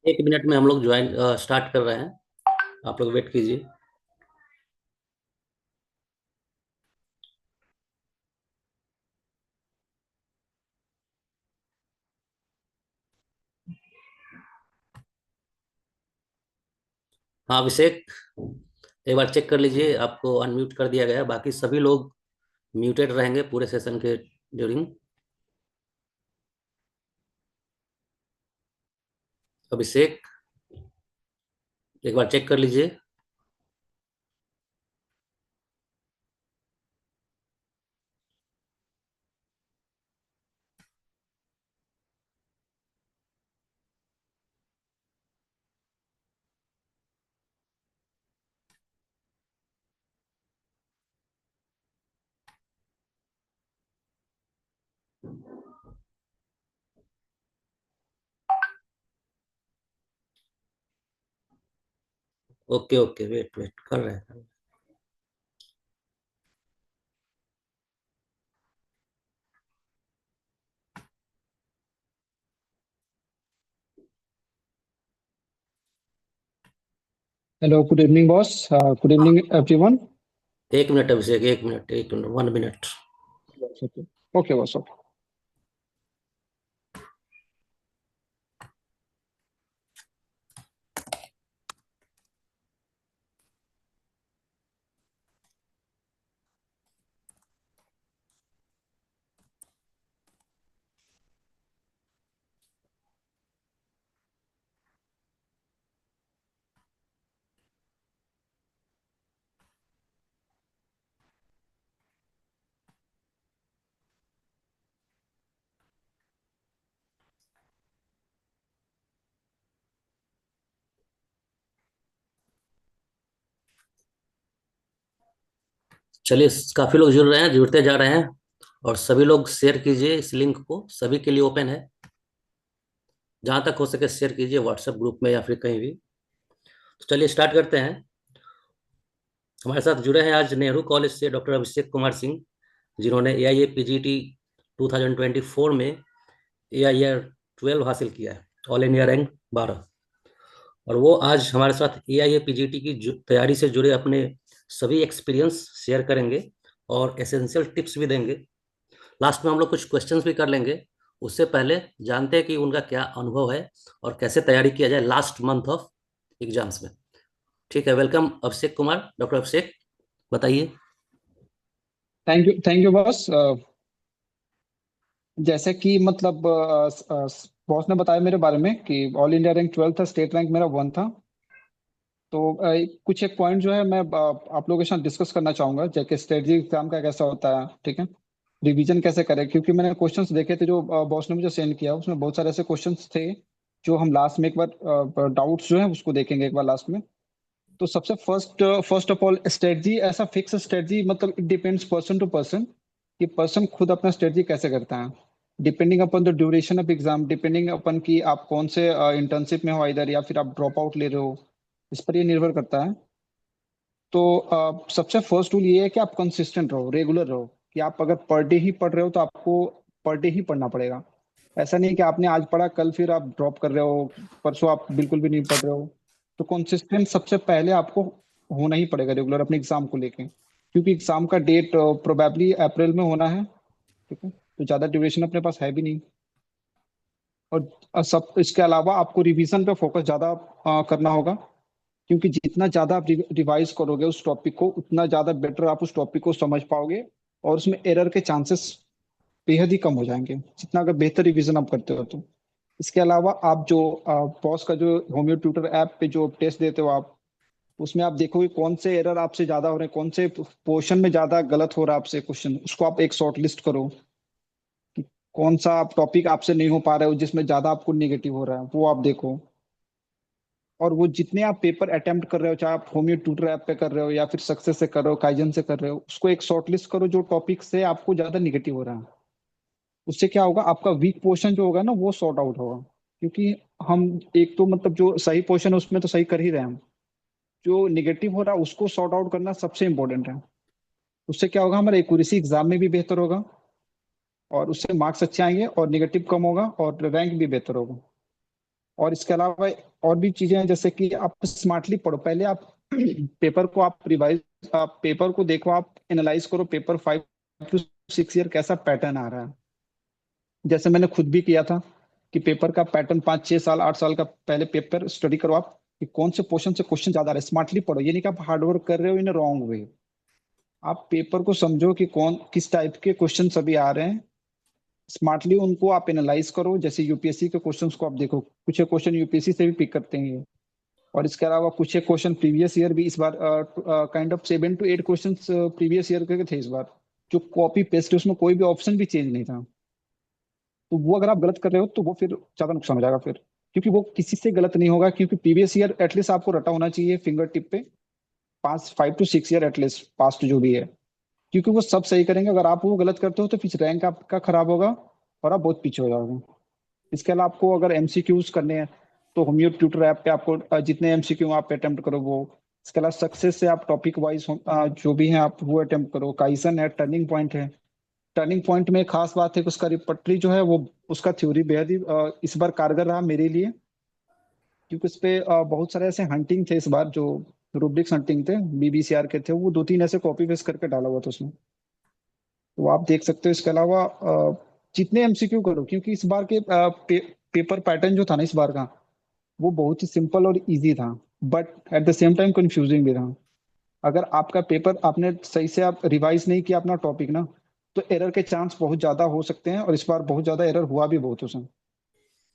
एक मिनट में हम लोग ज्वाइन स्टार्ट कर रहे हैं। आप लोग वेट कीजिए। हाँ अभिषेक, एक बार चेक कर लीजिए, आपको अनम्यूट कर दिया गया है। बाकी सभी लोग म्यूटेड रहेंगे पूरे सेशन के ड्यूरिंग। अभिषेक, एक बार चेक कर लीजिए। ओके ओके, वेट वेट कर रहे हैं। Hello, good evening, boss. Good evening, everyone. एक मिनट अभिषेक, एक मिनट, एक minute, 1 minute. Yes, okay. Okay, boss. Okay. चलिए, काफी लोग जुड़ रहे हैं, जुड़ते जा रहे हैं। और सभी लोग शेयर कीजिए इस लिंक को, सभी के लिए ओपन है। जहां तक हो सके शेयर कीजिए, व्हाट्सएप ग्रुप में या फिर कहीं भी। तो चलिए स्टार्ट करते हैं। हमारे साथ जुड़े हैं आज नेहरू कॉलेज से डॉक्टर अभिषेक कुमार सिंह, जिन्होंने AIA PGT 2024 में AIR 12 हासिल किया है, ऑल इंडिया रैंक 12। और वो आज हमारे साथ AIA PGT की तैयारी से जुड़े अपने सभी एक्सपीरियंस शेयर करेंगे और एसेंशियल टिप्स भी देंगे। लास्ट में हम लोग कुछ क्वेश्चंस भी कर लेंगे। उससे पहले जानते हैं कि उनका क्या अनुभव है और कैसे तैयारी किया जाए लास्ट मंथ ऑफ एग्जाम्स में। ठीक है, वेलकम अभिषेक कुमार, डॉक्टर अभिषेक, बताइए। Thank you, boss. जैसे कि मतलब बॉस ने बताया मेरे बारे में कि ऑल इंडिया रैंक 12 था, स्टेट रैंक मेरा 1 था। तो कुछ एक पॉइंट जो है मैं आप लोगों के साथ डिस्कस करना चाहूंगा, जैसे स्ट्रेटजी एग्जाम का कैसा होता है, ठीक है। रिवीजन कैसे करें, क्योंकि मैंने क्वेश्चंस देखे थे जो बॉस ने मुझे सेंड किया, उसमें बहुत सारे ऐसे क्वेश्चंस थे जो हम लास्ट में एक बार डाउट्स जो है उसको देखेंगे एक बार लास्ट में। तो सबसे first first of all, strategy ऐसा फिक्स स्ट्रेटजी मतलब it depends person to person, कि पर्सन खुद अपना स्ट्रेटजी कैसे करता है। Depending upon the duration of exam, depending upon कि आप कौन से इंटर्नशिप में हो इधर, या फिर आप ड्रॉप आउट ले रहे हो, इस पर ये निर्भर करता है। तो सबसे फर्स्ट रूल ये है कि आप कंसिस्टेंट रहो, रेगुलर रहो। कि आप अगर पर डे ही पढ़ रहे हो तो आपको पर डे ही पढ़ना पड़ेगा। ऐसा नहीं कि आपने आज पढ़ा कल फिर आप ड्रॉप कर रहे हो, परसों आप बिल्कुल भी नहीं पढ़ रहे हो। तो कंसिस्टेंट सबसे पहले आपको होना ही पड़ेगा रेगुलर अपने एग्जाम को लेके, क्योंकि एग्जाम का डेट प्रोबेबली अप्रैल में होना है। ठीक है, तो ज़्यादा ड्यूरेशन अपने पास है भी नहीं। और सब इसके अलावा आपको रिवीजन पे फोकस ज़्यादा करना होगा, क्योंकि जितना ज़्यादा आप रिवाइज करोगे उस टॉपिक को, उतना ज़्यादा बेटर आप उस टॉपिक को समझ पाओगे, और उसमें एरर के चांसेस बेहद ही कम हो जाएंगे, जितना अगर बेहतर रिवीजन आप करते हो तो। इसके अलावा आप जो पॉज का जो होमियो ट्यूटर ऐप पे जो टेस्ट देते हो आप, उसमें आप देखोगे कौन से एरर आपसे ज्यादा हो रहे हैं, कौन से पोर्शन में ज्यादा गलत हो रहा है आपसे क्वेश्चन, उसको आप एक शॉर्ट लिस्ट करो कि कौन सा आप टॉपिक आपसे नहीं हो पा रहे हो जिसमें ज्यादा आपको निगेटिव हो रहा है, वो आप देखो। और वो जितने आप पेपर अटेम्प्ट कर रहे हो, चाहे आप होमियो ट्यूटर ऐप पे कर रहे हो या फिर सक्सेस से कर रहे हो, काइजन से कर रहे हो, उसको एक शॉर्ट लिस्ट करो जो टॉपिक से आपको ज्यादा निगेटिव हो रहा है। उससे क्या होगा, आपका वीक पोर्शन जो होगा ना वो सॉर्ट आउट होगा। क्योंकि हम एक तो मतलब जो सही पोर्शन है उसमें तो सही कर ही रहे हैं हम, जो निगेटिव हो रहा है उसको सॉर्ट आउट करना सबसे इंपॉर्टेंट है। उससे क्या होगा, हमारा एक्यूरेसी एग्जाम में भी बेहतर होगा, और उससे मार्क्स अच्छे आएंगे और निगेटिव कम होगा और रैंक भी बेहतर होगा। और इसके अलावा और भी चीजें हैं, जैसे कि आप स्मार्टली पढ़ो। पहले आप पेपर को आप रिवाइज, आप पेपर को देखो, आप एनालाइज करो पेपर 5 to 6 ईयर कैसा पैटर्न आ रहा है। जैसे मैंने खुद भी किया था कि पेपर का पैटर्न 5 6 साल 8 साल का पहले पेपर स्टडी करो आप, कि कौन से पोर्शन से क्वेश्चन ज्यादा आ रहे हैं। स्मार्टली पढ़ो, ये नहीं कि आप हार्ड वर्क कर रहे हो इन रॉन्ग वे। आप पेपर को समझो कि कौन किस टाइप के क्वेश्चन अभी आ रहे हैं, स्मार्टली उनको आप एनालाइज करो। जैसे यूपीएससी के क्वेश्चंस को आप देखो, कुछ एक क्वेश्चन यूपीएससी से भी पिक करते हैं ये। और इसके अलावा कुछ एक क्वेश्चन प्रीवियस ईयर भी इस बार, kind of 7 to 8 question previous year के थे इस बार, जो कॉपी पेस्ट है, उसमें कोई भी ऑप्शन भी चेंज नहीं था। तो वो अगर आप गलत कर रहे हो तो वो फिर ज्यादा नुकसान हो जाएगा फिर, क्योंकि वो किसी से गलत नहीं होगा, क्योंकि प्रीवियस ईयर एटलीस्ट आपको रटा होना चाहिए फिंगर टिप पे। 5 5 to 6 ईयर एटलीस्ट पास्ट जो भी है, क्योंकि वो सब सही करेंगे। अगर आप वो गलत करते हो तो फिर रैंक आपका खराब होगा और आप बहुत पीछे हो जाओगे। इसके अलावा आपको अगर एमसीक्यूज करने हैं तो होमियो ट्यूटर ऐप पे आपको जितने एमसीक्यू आप अटेम्प्ट करो वो। इसके अलावा सक्सेस से आप टॉपिक वाइज जो भी है आप वो अटेम्प्ट करो। काइसन है, टर्निंग पॉइंट है। टर्निंग पॉइंट में एक खास बात है कि उसका रिपटरी जो है वो, उसका थ्योरी बेहद ही इस बार कारगर रहा मेरे लिए, क्योंकि उस पे बहुत सारे ऐसे हंटिंग थे इस बार जो रूब्रिक्स हंटिंग थे, बीबीसीआर के थे, वो 2 3 ऐसे कॉपी पेस्ट करके डाला हुआ था उसमें। तो आप देख सकते हो। इसके अलावा जितने एमसीक्यू करो, क्योंकि इस बार के पेपर पैटर्न जो था ना इस बार का, वो बहुत ही सिंपल और इजी था, but at the same time confusing भी था। अगर आपका पेपर आपने सही से आप रिवाइज नहीं किया अपना टॉपिक ना, तो एरर के चांस बहुत ज्यादा हो सकते हैं, और इस बार बहुत ज्यादा एरर हुआ भी बहुत उसमें।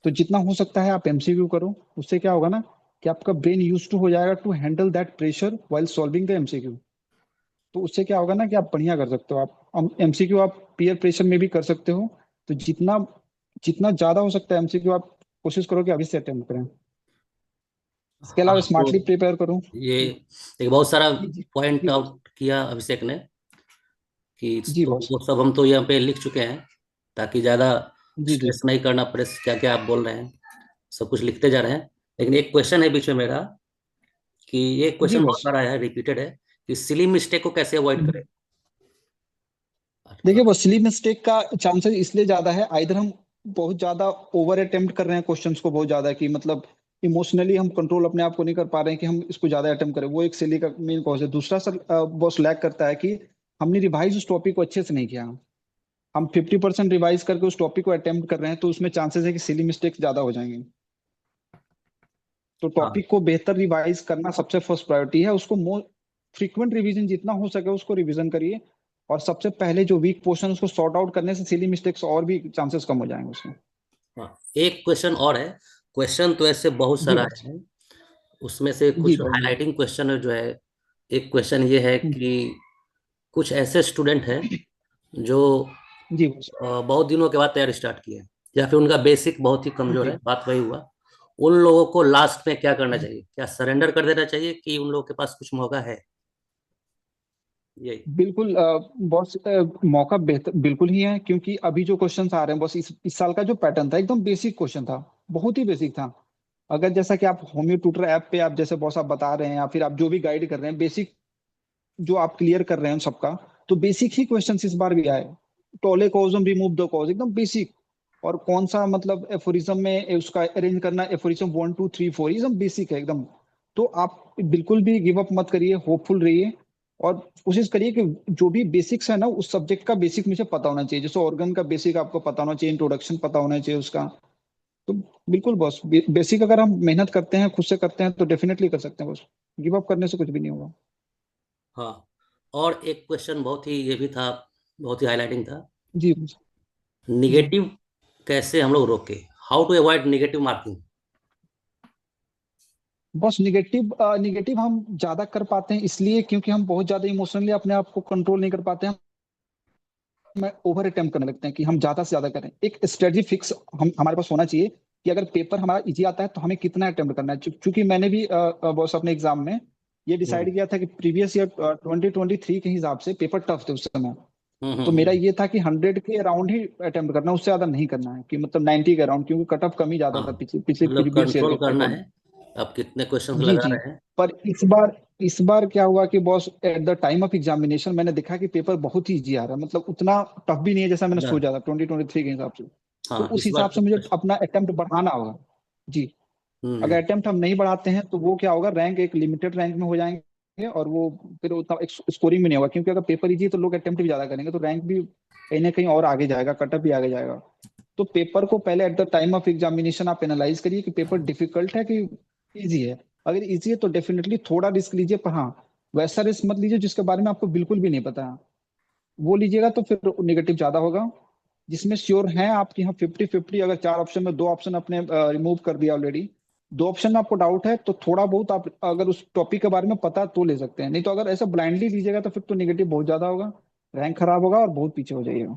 तो जितना हो सकता है आप एमसीक्यू करो। उससे क्या होगा ना कि आपका ब्रेन यूज टू हो जाएगा to handle that pressure while solving the MCQ. तो उससे क्या होगा ना कि आप बढ़िया कर सकते हो। आप एमसीक्यू आप पीयर प्रेशर में भी कर सकते हो। तो जितना जितना ज्यादा हो सकता है एमसीक्यू आप कोशिश करो कि अभी से अटेम्प्ट करें। इसके हाँ अलावा तो स्मार्टली प्रिपेयर करो। ये जी एक बहुत सारा जी जी। पॉइंट जी बॉस। आउट किया अभिषेक ने, कि जी तो बॉस। वो सब हम तो यहाँ पे लिख चुके हैं, ताकि ज़्यादा जी जी। स्ट्रेस नहीं करना पड़े। क्या क्या आप बोल रहे हैं सब कुछ लिखते जा रहे हैं। लेकिन एक क्वेश्चन है बीच में मेरा, कि ये जी क्वेश्चन बहुत बॉस। बार आया है, रिपीटेड है, कि सिली मिस्टेक को कैसे अवॉइड करें। देखिए वो स्लीप मिस्टेक का चांसेस इसलिए ज्यादा है, आइदर हम बहुत ज्यादा ओवर अटेम्प्ट कर रहे हैं क्वेश्चंस को बहुत ज्यादा, कि मतलब इमोशनली हम कंट्रोल अपने आप को नहीं कर पा रहे हैं कि हम इसको ज्यादा अटेम्प्ट करें, वो एक सिली का मेन कॉज है। दूसरा सर बॉस लैक करता है कि हमने रिवाइज उस टॉपिक को अच्छे से नहीं किया। हम 50% रिवाइज करके उस टॉपिक को अटेम्प्ट कर रहे हैं, तो उसमें चांसेस है कि सिली मिस्टेक्स ज्यादा हो जाएंगे। तो हाँ टॉपिक को बेहतर रिवाइज करना सबसे फर्स्ट प्रायोरिटी है। उसको मोर फ्रीक्वेंट रिवीजन जितना हो सके उसको रिवीजन करिए। और सबसे पहले जो वीक पोर्शन उसको सॉर्ट आउट करने से सिली मिस्टेक्स और भी चांसेस कम हो जाएंगे उसमें। हाँ, एक क्वेश्चन और है। क्वेश्चन तो ऐसे बहुत जी सारा बॉस। है, उसमें से जी कुछ बॉस जी। हाईलाइटिंग क्वेश्चन जो है। एक क्वेश्चन ये है कि कुछ ऐसे स्टूडेंट हैं जो जी बॉस। बहुत दिनों के बाद तैयारी स्टार्ट किए हैं, या फिर उनका बेसिक बहुत ही कमजोर है, जी। बात वही हुआ। उन लोगों को लास्ट में क्या करना चाहिए, क्या सरेंडर कर देना चाहिए, कि उन लोगों के पास कुछ मौका है। यही। बिल्कुल बॉस, मौका बेहतर बिल्कुल ही है, क्योंकि अभी जो क्वेश्चंस आ रहे हैं बॉस, इस साल का जो पैटर्न था एकदम बेसिक क्वेश्चन था, बहुत ही बेसिक था। अगर जैसा कि आप होमियो ट्यूटर ऐप पे आप जैसे बॉस आप बता रहे हैं, या फिर आप जो भी गाइड कर रहे हैं, बेसिक जो आप क्लियर कर रहे हैं सबका, तो बेसिक ही क्वेश्चंस इस बार भी आए। टोले कॉजम रिमूव द कॉज, एकदम बेसिक। और कौन सा मतलब एफोरिज्म में उसका अरेंज करना, एफोरिज्म 1 2 3 4, एकदम बेसिक है एकदम। तो आप बिल्कुल भी गिव अप मत करिए, होपफुल रहिए। और कोशिश करिए कि जो भी बेसिक्स है ना उस सब्जेक्ट का बेसिक मुझे पता होना चाहिए। जैसे ऑर्गन का बेसिक आपको पता होना चाहिए, इंट्रोडक्शन पता होना चाहिए उसका। तो बिल्कुल बॉस, बेसिक अगर हम मेहनत करते हैं खुद से करते हैं तो डेफिनेटली कर सकते हैं बॉस। गिव अप करने से कुछ भी नहीं होगा। हाँ, और एक क्वेश्चन बहुत ही ये भी था, बहुत ही हाईलाइटिंग था। जी बॉस। जी निगेटिव कैसे हम लोग रोके, how to avoid negative marking. बस निगेटिव निगेटिव हम ज्यादा कर पाते हैं इसलिए क्योंकि हम बहुत ज्यादा इमोशनली अपने आप को कंट्रोल नहीं कर पाते हैं। हम ओवर अटेम्प्ट करने लगते हैं कि हम ज्यादा से ज्यादा करें। एक स्ट्रेटजी फिक्स हम हमारे पास होना चाहिए कि अगर पेपर हमारा इजी आता है तो हमें कितना अटेम्प्ट करना है। चूंकि मैंने भी बॉस अपने एग्जाम में ये हम्म डिसाइड किया था कि प्रीवियस ईयर 2023 के हिसाब से पेपर टफ थे उस समय। तो मेरा हम्म। ये था कि 100 के अराउंड ही अटेम्प्ट करना, उससे ज्यादा नहीं करना है, कि मतलब 90 के अराउंड, क्योंकि कट ऑफ कम ही ज्यादा हाँ, था पिछले पिछले मतलब प्रीवियस ईयर कंट्रोल के करना है, अकॉर्डिंग। आप कितने क्वेश्चंस जी लगा जी। रहे हैं। पर इस बार क्या हुआ कि boss at the time of examination मैंने देखा कि पेपर बहुत ही इजी आ रहा है, मतलब उतना टफ भी नहीं है जैसा मैंने ना। सोचा था 2023 के हिसाब से। तो हाँ, उस इस बार हिसाब से मुझे अपना अटेम्प्ट बढ़ाना होगा। जी हम्म। अगर अटेम्प्ट हम नहीं बढ़ाते हैं तो वो क्या होगा, रैंक एक लिमिटेड रैंक में हो जाएंगे, और वो फिर उतना स्कोरिंग भी नहीं होगा, क्योंकि अगर पेपर इजी है तो लोग अटेम्प्ट भी ज्यादा करेंगे, तो रैंक भी कहीं ना कहीं और आगे जाएगा, कटअप भी आगे जाएगा। तो पेपर को पहले at the time of examination आप एनालाइज करिए कि पेपर डिफिकल्ट है कि इजी है। अगर इजी है तो डेफिनेटली थोड़ा रिस्क लीजिए, पर हाँ वैसा रिस्क मत लीजिए जिसके बारे में आपको बिल्कुल भी नहीं पता है। वो लीजिएगा तो फिर निगेटिव ज्यादा होगा। जिसमें श्योर है आपकी, यहाँ 50-50, अगर चार ऑप्शन में दो ऑप्शन अपने रिमूव कर दिया ऑलरेडी, दो ऑप्शन में आपको डाउट है, तो थोड़ा बहुत आप अगर उस टॉपिक के बारे में पता है तो ले सकते हैं, नहीं तो अगर ऐसा ब्लाइंडली लीजिएगा तो फिर तो निगेटिव बहुत ज्यादा होगा, रैंक खराब होगा और बहुत पीछे हो जाइएगा।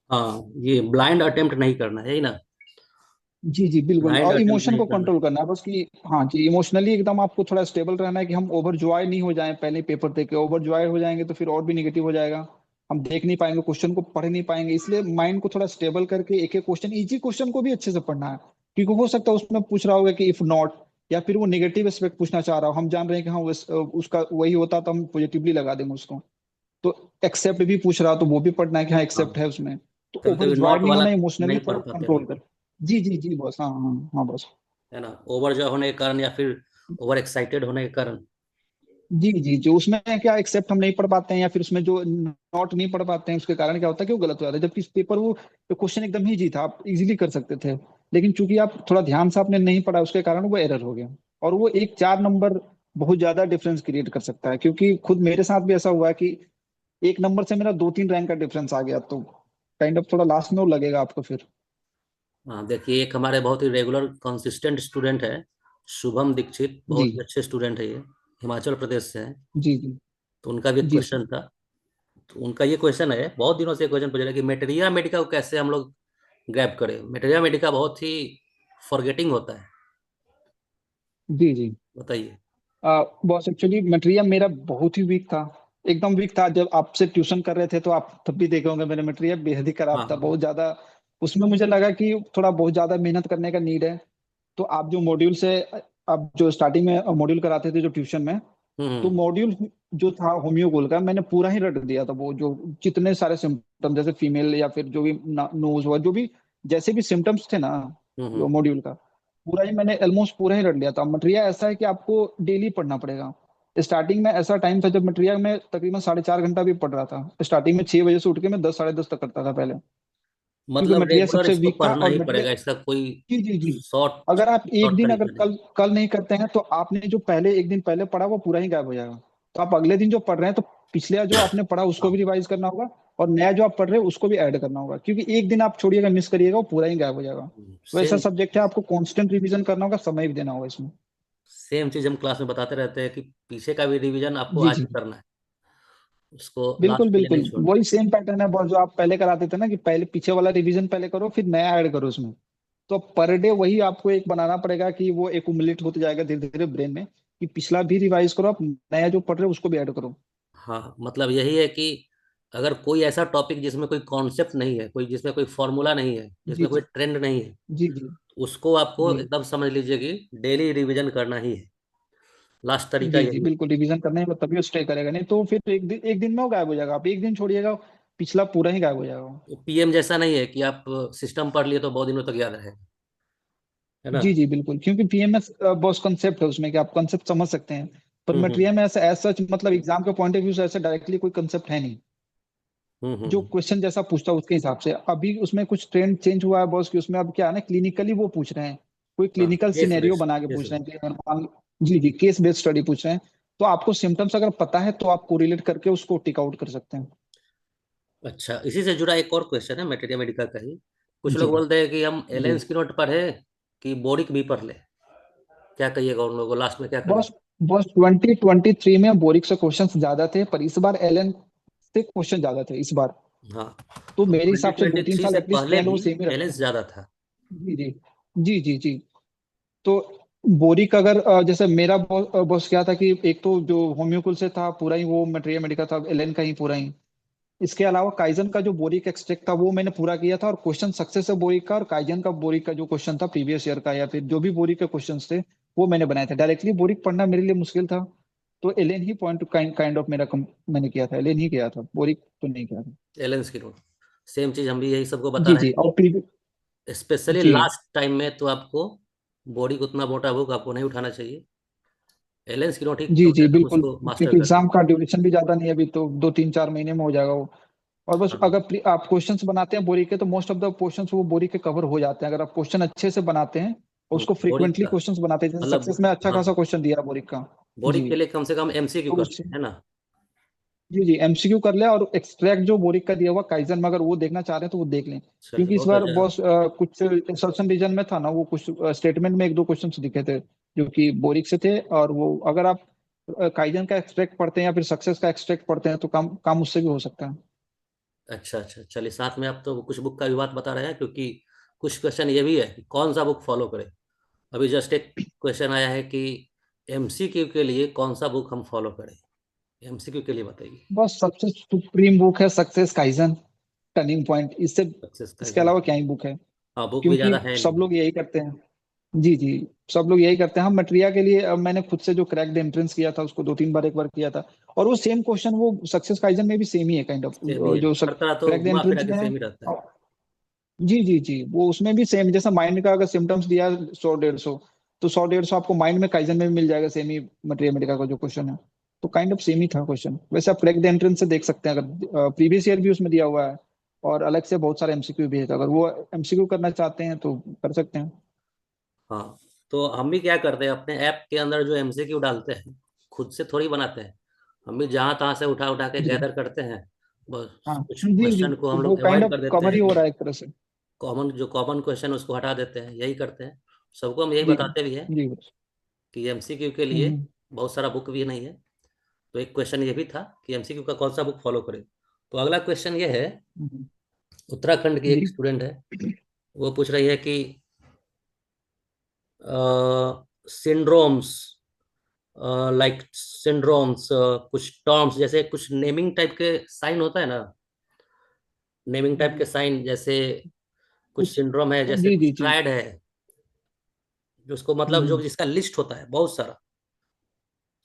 हाँ, ये ब्लाइंड अटेम्प्ट नहीं करना है, यही ना? जी जी बिल्कुल, ब्लाइंड और अटेम्प्ट इमोशन नहीं को करना। कंट्रोल करना है बस कि हाँ जी, इमोशनली एकदम आपको थोड़ा स्टेबल रहना है कि हम ओवर जॉय नहीं हो जाएं, पहले पेपर देख के ओवर जॉय हो जाएंगे तो फिर और भी निगेटिव हो जाएगा, हम देख नहीं पाएंगे, क्वेश्चन को पढ़ नहीं पाएंगे। इसलिए माइंड को थोड़ा स्टेबल करके एक एक क्वेश्चन, इजी क्वेश्चन को भी अच्छे से पढ़ना है, क्योंकि हो सकता है उसमें पूछ रहा होगा कि इफ नॉट, या फिर वो नेगेटिव एस्पेक्ट पूछना चाह रहा हो, हम जान रहे हैं कि हाँ उसका वही होता तो हम पॉजिटिवली लगा देंगे उसको। तो एक्सेप्ट भी पूछ रहा तो वो भी पढ़ना है कि हाँ एक्सेप्ट हाँ, है उसमें। तो कभी ओवर कभी जॉय नोट नहीं वाला होना, इमोशनली नहीं पढ़ थोड़ा पाते कंट्रोल ना, कर। जी जी जी बॉस, हाँ हाँ हाँ बॉस। है ना? ओवर जो होने के कारण या फिर ओवर एक्साइटेड होने के कारण। जी जी, जो उसमें क्या एक्सेप्ट हम नहीं पढ़ पाते हैं, या फिर उसमें जो नोट नहीं पढ़ पाते हैं, उसके कारण क्या होता है कि वो गलत हो जाता है, जबकि इस पेपर वो क्वेश्चन एकदम ही जी था, आप इजीली कर सकते थे, लेकिन चूंकि आप थोड़ा ध्यान से आपने नहीं पढ़ा उसके कारण वो एरर हो गया। और वो एक 4 नंबर बहुत ज्यादा डिफरेंस क्रिएट कर सकता है, क्योंकि खुद मेरे साथ भी ऐसा हुआ है कि एक नंबर से मेरा 2-3 रैंक का डिफरेंस आ गया, तो काइंड ऑफ थोड़ा लास्ट में वो लगेगा आपको फिर। हाँ, देखिए, एक हमारे बहुत ही रेगुलर कंसिस्टेंट स्टूडेंट है, शुभम दीक्षित, जी बहुत ही अच्छे स्टूडेंट है ये, हिमाचल प्रदेश से है। जी जी तो उनका भी एक जी सर। क्वेश्चन था। तो उनका ये क्वेश्चन है, बहुत दिनों से क्वेश्चन पूछ रहा है कि मेटेरिया मेडिका को कैसे हम लोग ग्रैब करें। मेटेरिया मेडिका बहुत ही फॉरगेटिंग होता है, जी जी। बताइए। बॉस एक्चुअली मटेरियल मेरा बहुत ही वीक था, एकदम वीक था। जब आपसे ट्यूशन कर रहे थे तो आप तब भी देखे होंगे, मेरा मटेरियल बेहद ही खराब हाँ था, हाँ। बहुत ज्यादा। उसमें मुझे लगा कि थोड़ा बहुत ज्यादा मेहनत करने का नीड है। तो आप जो मॉड्यूल से, आप जो स्टार्टिंग में मॉड्यूल कराते थे जो ट्यूशन में, तो हम्म। मॉड्यूल जो था होम्योकोल का, मैंने पूरा ही रट दिया था, वो जो जितने सारे सिम्टम्स, जैसे फीमेल या फिर जो भी नोज हुआ, जो भी जैसे भी सिम्टम्स थे ना, हम्म। वो मॉड्यूल का पूरा ही मैंने ऑलमोस्ट पूरा ही रट लिया था। मटेरियल ऐसा है कि आपको डेली पढ़ना पड़ेगा। स्टार्टिंग में ऐसा टाइम था जब मटेरियल में तकरीबन 4.5 घंटा भी पढ़ रहा था, स्टार्टिंग में 6 बजे से उठ के मैं 10 साढ़े 10 तक करता था पहले, क्योंकि मतलब मटेरियल रेगुलर सबसे इसको वीक था। पढ़ना और ही मटेरियल, पड़ेगा, इसका कोई जी जी जी, शॉर्ट अगर आप एक शॉर्ट दिन, अगर तरीका नहीं। कल कल नहीं करते हैं तो आपने जो पहले एक दिन पहले पढ़ा वो पूरा ही गायब हो जाएगा। तो आप अगले दिन जो पढ़ रहे हैं तो पिछले जो आपने पढ़ा उसको भी हाँ, रिवाइज करना होगा, और नया जो आप पढ़ रहे हैं उसको भी ऐड करना होगा, क्योंकि एक दिन आप छोड़िएगा, मिस करिएगा, वो पूरा ही गायब हो जाएगा। तो ऐसा सेम सब्जेक्ट है, आपको कांस्टेंट रिवीजन करना होगा, समय भी देना होगा इसमें। सेम चीज हम क्लास में बताते रहते हैं कि पीछे का भी रिवीजन आपको जी आज जी ही करना है, उसको बिल्कुल लास्ट के लिए बिल्कुल, नहीं छोड़ना। वही सेम पैटर्न है बहुत जो आप पहले कराते थे ना, कि पहले पीछे वाला रिवीजन पहले करो फिर नया ऐड करो उसमें। तो पर डे वही आपको एक बनाना पड़ेगा कि वो एक्युमुलेट होते जाएगा धीरे धीरे ब्रेन में, कि पिछला भी रिवाइज करो, आप नया जो पढ़ रहे हो उसको भी ऐड करो। हाँ, मतलब यही है कि अगर कोई ऐसा टॉपिक जिसमें कोई कॉन्सेप्ट नहीं है, कोई जिसमें कोई फॉर्मूला नहीं है, जी जिसमें कोई जी ट्रेंड नहीं है, जी जी उसको आपको जी एकदम समझ लीजिए कि डेली रिवीजन करना ही है। लास्ट तरीका जी जी यही है। बिल्कुल, रिवीजन करने में तभी वो स्टे करेगा, नहीं तो फिर एक दिन में वो गायब हो जाएगा, आप एक दिन छोड़िएगा पिछला पूरा ही गायब हो जाएगा। पीएम जैसा नहीं है कि आप सिस्टम पढ़ लिए तो बहुत दिनों तक याद रहेगा, है ना? जी जी बिल्कुल, क्योंकि पीएमएस बहुत कंसेप्ट है उसमें कि आप कंसेप्ट समझ सकते हैं, पर हम्म। मटेरियल में ऐसा एज सच, मतलब एग्जाम के पॉइंट ऑफ व्यू से ऐसा डायरेक्टली कोई कंसेप्ट है नहीं। जो हम्म। क्वेश्चन जैसा पूछता है उसके हिसाब से, अभी उसमें कुछ ट्रेंड चेंज हुआ है बॉस, कि उसमें अब क्या है ना, क्लिनिकली वो पूछ रहे हैं, कोई हाँ, क्लिनिकल केस सिनेरियो बेस्ड, बना के केस पूछ रहे हैं बेस्ड। कि अगर जी जी केस बेस्ड स्टडी पूछ रहे हैं, तो आपको सिम्टम्स अगर पता है तो आप कोरिलेट करके उसको टिक आउट कर सकते हैं। अच्छा, इसी से जुड़ा एक और क्वेश्चन है मेटेरिया मेडिका का ही। कुछ लोग जी बोलते हैं कि हम जी एलेंस की नोट पढ़े कि बोरिक भी पढ़ ले। क्या कहिएगा उन लोगों को, लास्ट में क्या करना बॉस, बॉस 2023 में बोरिक से क्वेश्चन ज्यादा थे, पर इस बार एलन से क्वेश्चन ज्यादा थे इस बार। है? हाँ, तो तो मेरे ट्वेंटी हिसाब से दो ट्वेंटी तीन थ्री साल से एटलीस्ट पहले ट्रेंड वो भी सेम ही रखते एलेंस हैं। ज्यादा था। जी जी जी जी जी। तो बोरिक अगर जैसे मेरा बॉस क्या था कि एक तो जो होम्योकुल से था पूरा ही वो मटेरियल मेडिका था, एलन का ही पूरा ही। इसके अलावा काइजन का जो बोरिक एक्सट्रैक्ट था वो मैंने पूरा किया था, और क्वेश्चन सक्सेस है बोरिक का, और काइजन का बोरिक का जो क्वेश्चन था प्रीवियस ईयर का, या फिर जो भी बोरिक के क्वेश्चन थे वो मैंने बनाए थे। डायरेक्टली बोरिक पढ़ना मेरे लिए मुश्किल था, तो एलेन ही पॉइंट काइंड ऑफ मैंने किया था, एलेन ही किया था, बोरिक तो नहीं किया था। एलेंस की नोट सेम चीज हम भी यही सबको बता जी रहे जी, हैं और कि स्पेशली जी लास्ट टाइम में तो आपको बोर्ड उतना मोटा बुक आपको नहीं उठाना चाहिए। एलेंस की नोट ही जी कम जी से कम बिल्कुल, उसको मास्टर क्योंकि कर लीजिए। एग्जाम का ड्यूरेशन भी ज्यादा नहीं है अभी, तो 2 3 4 महीने में हो जाएगा वो। और बस हाँ, अगर आप क्वेश्चंस बनाते हैं बोरी के, तो मोस्ट ऑफ द क्वेश्चंस वो बोरी के कवर हो जाते हैं, अगर आप क्वेश्चन अच्छे से बनाते हैं और उसको बोर्ड फ्रीक्वेंटली का क्वेश्चंस बनाते हैं, जैसे सक्सेस मतलब, में अच्छा हाँ, खासा क्वेश्चन दिया है बोरी का। बोर्ड जी। के लिए कम से कम एमसीक्यू तो कर उससे सकते हैं ना। जी जी एमसीक्यू कर ले, और एक्सट्रैक्ट जो बोरिक का दिया हुआ काइजन में, अगर वो देखना चाह रहे हैं तो वो देख लें। चलिए, क्योंकि इस बहुत बार अच्छा। बॉस कुछ इंसर्शन रीजन में था ना, वो कुछ स्टेटमेंट में 1 2 क्वेश्चंस दिखे थे जो कि बोरिक से थे, और वो अगर आप काइजन का एक्सट्रैक्ट पढ़ते हैं या फिर सक्सेस का एक्सट्रैक्ट पढ़ते हैं तो काम काम उससे भी हो सकता है। अच्छा अच्छा, चलिए, साथ में आप तो कुछ बुक का भी बात बता रहे हैं, क्योंकि कुछ क्वेश्चन ये भी है कि कौन सा बुक फॉलो करें। अभी जस्ट एक क्वेश्चन आया है कि एमसीक्यू के लिए कौन सा बुक हम फॉलो करें। एमसीक्यू के लिए बताइए। बस सबसे सुप्रीम बुक है सक्सेस काइजन, टर्निंग पॉइंट, इससे सक्सेस का इसके एग्जाम। अलावा क्या ही बुक है। हाँ, बुक भी क्योंकि ज़्यादा है सब नहीं। लोग यही करते हैं। जी जी सब लोग यही करते हैं। हम मटेरिया के लिए मैंने खुद से जो क्रैक्ड एंट्रेंस किया था उसको 2 3 बार एक बार किया था, और वो सेम क्वेश्चन वो सक्सेस काइजन में भी सेम ही है काइंड ऑफ, सेम ही है, जो हर तरह तो क्रैक्ड घुमा फिरा एंट्रेंस के में है। सेम ही रहता है। जी जी जी वो उसमें भी सेम, जैसा माइंड का अगर सिम्टम्स दिया 100 150, तो 100 150 आपको माइंड में काइजन में भी मिल जाएगा, सेम ही मटेरिया मेडिका का जो क्वेश्चन है। तो काइंड ऑफ सेम ही था क्वेश्चन। वैसे आप क्रैक्ड एंट्रेंस से देख सकते हैं, अगर प्रीवियस ईयर भी उसमें दिया हुआ है, और अलग से बहुत सारे एमसीक्यू भी है, तो अगर वो एमसीक्यू करना चाहते हैं तो कर सकते हैं। हाँ, तो हम भी क्या करते हैं, अपने ऐप के अंदर जो एमसीक्यू डालते हैं, खुद से थोड़ी बनाते हैं। हम भी जहाँ तहाँ से उठा उठा के जी गैदर करते हैं। बस हाँ कुछ जी जी, क्वेश्चन को तो हम वो लोग काइंड अवॉइड ऑफ कर देते कवर ही हैं। हो रहा है एक तरह से। कॉमन क्वेश्चन उसको हटा देते हैं, यही करते हैं। सबको हम यही जी बताते भी हैं जी। कि एमसीक्यू के लिए हम्म बहुत सारा बुक भी नहीं है। तो एक क्वेश्चन ये भी था कि एमसीक्यू का कौन सा बुक फॉलो करें। तो अगला क्वेश्चन ये है, हम्म, उत्तराखंड की एक जी। स्टूडेंट है, वो पूछ रही है कि सिंड्रोम्स, लाइक सिंड्रोम्स, कुछ टर्म्स, जैसे कुछ नेमिंग टाइप के साइन होता है ना, नेमिंग टाइप हम्म, के साइन, जैसे कुछ कुछ सिंड्रोम है, जैसे जी कुछ जी जी। ट्रायड है, जो उसको मतलब जो हम्म। जिसका लिस्ट होता है बहुत सारा,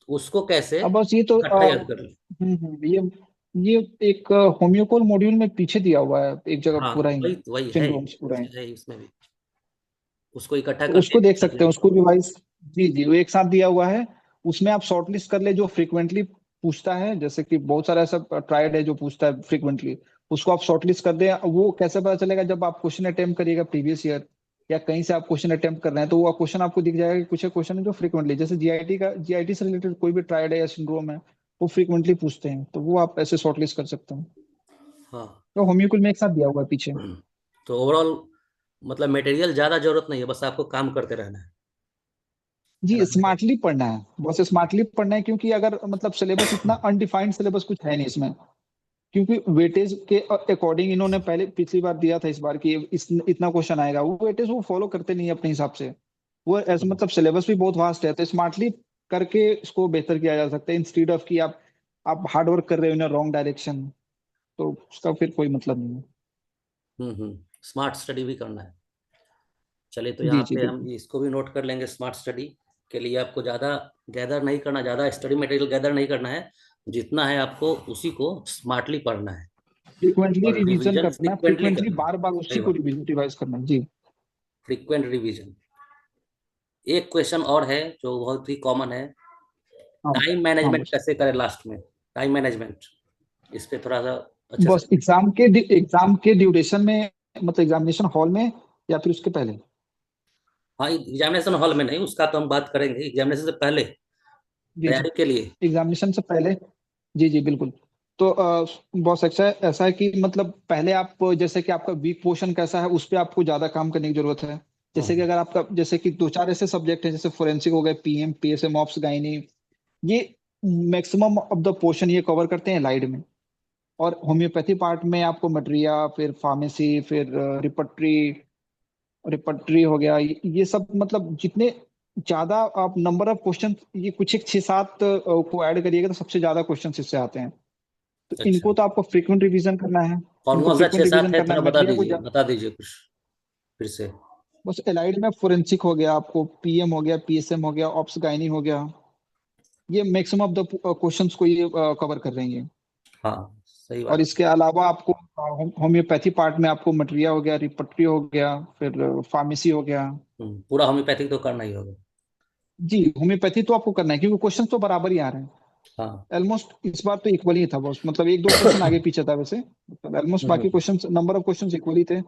उसको कैसे अब बस ये तो इकट्ठा याद कर ले। ये एक होम्योकोल मॉड्यूल में पीछे दिया हुआ है एक जगह हाँ, पूरा ही, वही वही है, सिंड्रोम्स पूरा ही। है उसमें भी, उसको इकट्ठा तो करके उसको देख याद सकते हैं, नहीं। उसको रिवाइज। जी जी वो एक साथ दिया हुआ है। उसमें आप शॉर्टलिस्ट कर ले जो फ्रीक्वेंटली पूछता है, जैसे कि बहुत सारा ऐसा ट्रायड है जो पूछता है फ्रीक्वेंटली, उसको आप शॉर्टलिस्ट कर दें। वो कैसे पता चलेगा, जब आप क्वेश्चन अटेम्प्ट करिएगा प्रीवियस ईयर या कहीं से आप क्वेश्चन अटेम्प्ट कर रहे हैं, तो वो क्वेश्चन आपको दिख जाएगा कि कुछ क्वेश्चन है जो फ्रीक्वेंटली, जैसे जीआईटी का, जीआईटी से रिलेटेड कोई भी ट्रायड है या सिंड्रोम है, वो फ्रीक्वेंटली पूछते हैं, तो वो आप ऐसे शॉर्टलिस्ट कर सकते हैं। हाँ। तो होम्योकुल में एक साथ दिया हुआ है पीछे। तो ओवरऑल मतलब मटेरियल ज़्यादा जरूरत नहीं है, बस आपको काम करते रहना है जी ना। स्मार्टली पढ़ना है, बस स्मार्टली पढ़ना है, क्योंकि अगर मतलब सिलेबस इतना अनडिफाइंड सिलेबस कुछ है नहीं इसमें। क्योंकि वेटेज के अकॉर्डिंग इन्होंने पहले पिछली बार दिया था, इस बार की इतना क्वेश्चन आएगा, वो वेटेज वो फॉलो करते नहीं है अपने हिसाब से। वो ऐसे मतलब सिलेबस भी बहुत वास्ट है, तो स्मार्टली करके इसको बेहतर किया जा सकता है, इंस्टीड ऑफ कि आप हार्ड वर्क कर रहे हो इन रॉन्ग डायरेक्शन, तो उसका फिर कोई मतलब नहीं है। स्मार्ट स्टडी भी करना है। चलिए, तो जी यहाँ जी पे हम बिल्कुल। इसको भी नोट कर लेंगे। स्मार्ट स्टडी के लिए आपको ज़्यादा गैदर नहीं करना, ज़्यादा स्टडी मटेरियल गैदर नहीं करना है। जितना है आपको उसी को स्मार्टली पढ़ना है, फ्रीक्वेंटली और रिवीजन रिवीजन करना है, फ्रिक्वेंटली फ्रीक्वेंटली करना है। बार बार सही उसी को बात, रिवाइज करना है जी। Frequent revision. एक क्वेश्चन और है जो बहुत ही कॉमन है, हाँ टाइम हाँ मैनेजमेंट बस। कैसे करें लास्ट में। टाइम मैनेजमेंट, इस पे थोड़ा सा अच्छे से। बस एग्जाम के ड्यूरेशन में, मतलब एग्जामिनेशन हॉल में या फिर उसके पहले। हाँ, एग्जामिनेशन हॉल में नहीं, उसका तो हम बात करेंगे, एग्जामिनेशन से पहले जी जी तैयारी के लिए। एग्जामिनेशन से पहले। जी जी बिल्कुल। तो बहुत अच्छा है, ऐसा है कि मतलब पहले आप, जैसे कि आपका वीक पोर्शन कैसा है उस पे आपको ज्यादा काम करने की जरूरत है। जैसे कि हाँ, अगर आपका, जैसे कि 2 4 ऐसे सब्जेक्ट हैं, जैसे फोरेंसिक हो गए, पीएम पीएसएम ऑप्स गायनी, ये मैक्सिमम ऑफ द पोर्शन ये कवर करते हैं लाइड में। और होम्योपैथी पार्ट में आपको मटेरिया, फिर फार्मेसी, फिर रिपट्री, रिपट्री हो गया, ये सब, मतलब जितने ज्यादा आप नंबर ऑफ क्वेश्चन, ये कुछ एक 6 7 को ऐड करिएगा तो सबसे ज्यादा क्वेश्चन इससे आते हैं। तो अच्छा। इनको तो आपको फ्रीक्वेंट रिवीजन करना है। कौन इनको कौन सा छह फ्रीक्वेंट सात रिवीजन है, करना थोड़ा है, बता मटेरियल को दीजिए, बता दीजिए कुछ फिर से। बस एलाइड में फोरेंसिक हो गया, आपको पीएम हो गया, पीएसएम हो गया, ऑप्स गायनी हो गया, ये मैक्सिमम ऑफ द क्वेश्चंस को ये कवर कर रही हैं। हाँ, सही और बात। इसके अलावा आपको होम्योपैथी पार्ट में आपको मटेरिया हो गया, रिपट्री हो गया, फिर फार्मेसी हो गया। पूरा होम्योपैथिक तो करना ही होगा। जी, होम्योपैथी तो आपको करना है क्योंकि क्वेश्चन तो बराबर ही आ रहे हैं। हाँ। ऑलमोस्ट इस बार तो इक्वल ही था बस, मतलब एक दो क्वेश्चन आगे पीछे था वैसे, मतलब ऑलमोस्ट बाकी हम्म। Question, number of question equal ही थे।